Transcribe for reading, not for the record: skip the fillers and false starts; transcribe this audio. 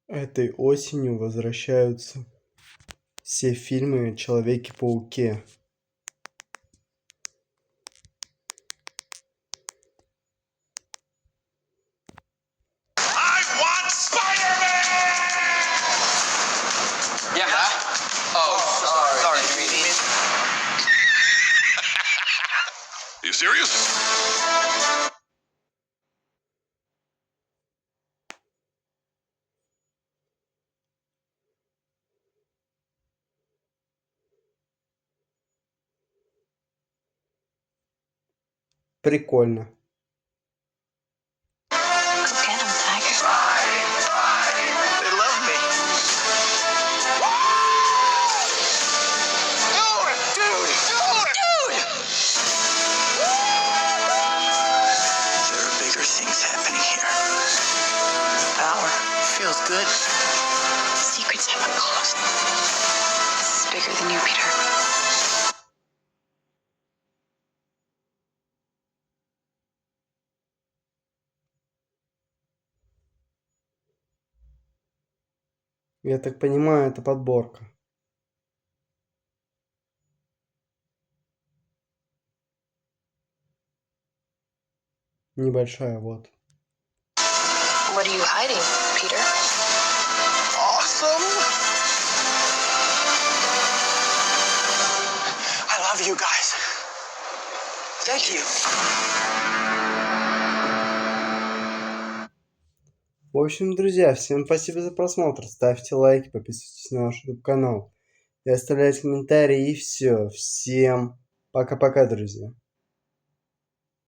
Этой осенью возвращаются все фильмы о Человеке-пауке. I want Spider-Man! Yeah? Oh, sorry. You mean? You serious? Прикольно. Go get him, Tiger. They love me. Dude! There are bigger things happening here. Power feels good. Secrets have a cost. This is bigger than you, Peter. Я так понимаю, это подборка. Небольшая, вот. What are you hiding, Peter? Awesome! I love you guys. Thank you. В общем, друзья, всем спасибо за просмотр. Ставьте лайки, подписывайтесь на наш YouTube канал и оставляйте комментарии. И все. Всем пока-пока, друзья.